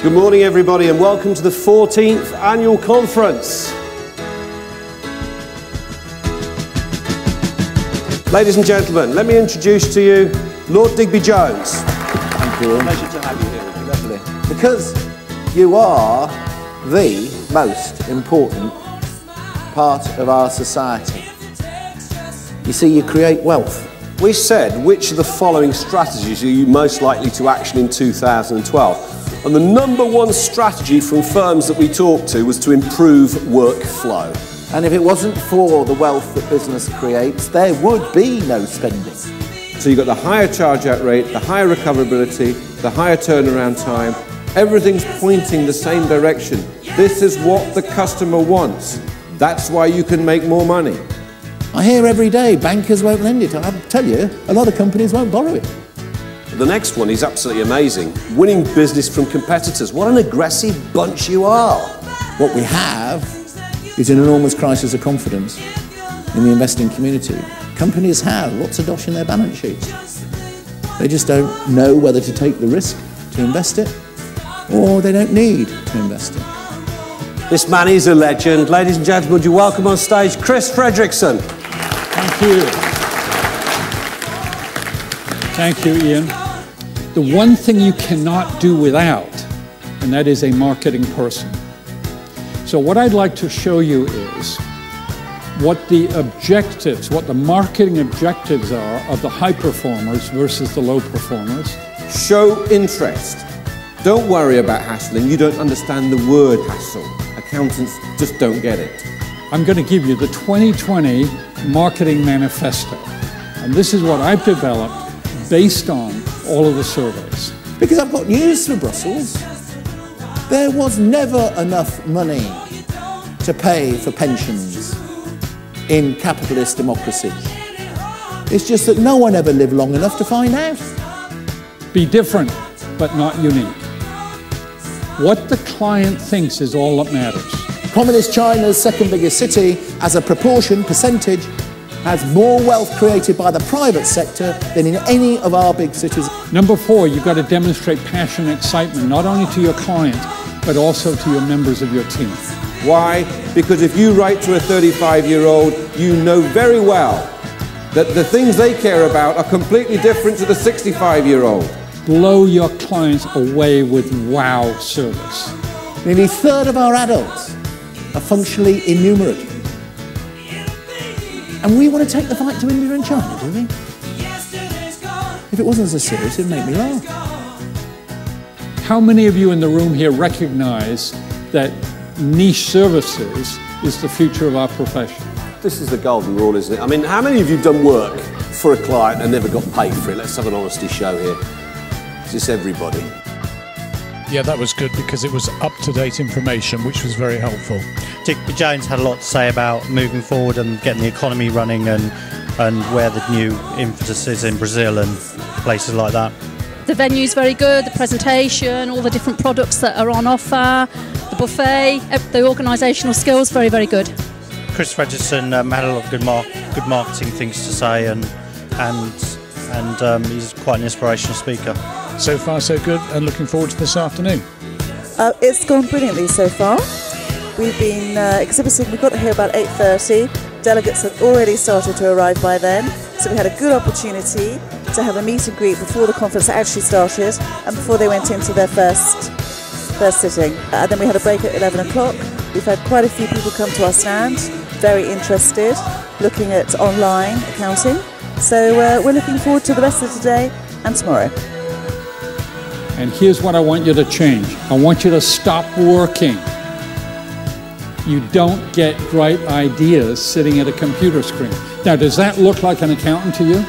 Good morning everybody and welcome to the 14th annual conference. Ladies and gentlemen, let me introduce to you Lord Digby Jones. Thank you. Pleasure to have you here. Lovely. Because you are the most important part of our society. You see, you create wealth. We said, which of the following strategies are you most likely to action in 2012? And the number one strategy from firms that we talked to was to improve workflow. And if it wasn't for the wealth that business creates, there would be no spending. So you've got the higher charge-out rate, the higher recoverability, the higher turnaround time. Everything's pointing the same direction. This is what the customer wants. That's why you can make more money. I hear every day bankers won't lend it. I tell you, a lot of companies won't borrow it. The next one is absolutely amazing. Winning business from competitors. What an aggressive bunch you are. What we have is an enormous crisis of confidence in the investing community. Companies have lots of dosh in their balance sheets. They just don't know whether to take the risk to invest it, or they don't need to invest it. This man is a legend. Ladies and gentlemen, would you welcome on stage Chris Fredrickson. Thank you. Thank you, Ian. The one thing you cannot do without, and that is a marketing person. So what I'd like to show you is what the objectives, what the marketing objectives are of the high performers versus the low performers. Show interest. Don't worry about hassling. You don't understand the word hassle. Accountants just don't get it. I'm going to give you the 2020 Marketing Manifesto. And this is what I've developed based on all of the surveys. Because I've got news for Brussels. There was never enough money to pay for pensions in capitalist democracy. It's just that no one ever lived long enough to find out. Be different, but not unique. What the client thinks is all that matters. Communist China's second biggest city, as a percentage, has more wealth created by the private sector than in any of our big cities. Number 4, you've got to demonstrate passion and excitement, not only to your client, but also to your members of your team. Why? Because if you write to a 35-year-old, you know very well that the things they care about are completely different to the 65-year-old. Blow your clients away with wow service. Nearly a third of our adults are functionally innumerate. And we want to take the fight to India and China, do we? If it wasn't so serious, it'd make me laugh. How many of you in the room here recognize that niche services is the future of our profession? This is the golden rule, isn't it? I mean, how many of you have done work for a client and never got paid for it? Let's have an honesty show here. Is this everybody? Yeah, that was good because it was up-to-date information, which was very helpful. Digby Jones had a lot to say about moving forward and getting the economy running and where the new impetus is in Brazil and places like that. The venue's very good, the presentation, all the different products that are on offer, the buffet, the organisational skills, very, very good. Chris Fredrickson had a lot of good marketing things to say and he's quite an inspirational speaker. So far, so good, and looking forward to this afternoon. It's gone brilliantly so far. We've been exhibiting, we got here about 8:30. Delegates had already started to arrive by then, so we had a good opportunity to have a meet and greet before the conference actually started and before they went into their first sitting. And then we had a break at 11 o'clock. We've had quite a few people come to our stand, very interested, looking at online accounting. So we're looking forward to the rest of today and tomorrow. And here's what I want you to change. I want you to stop working. You don't get great ideas sitting at a computer screen. Now, does that look like an accountant to you?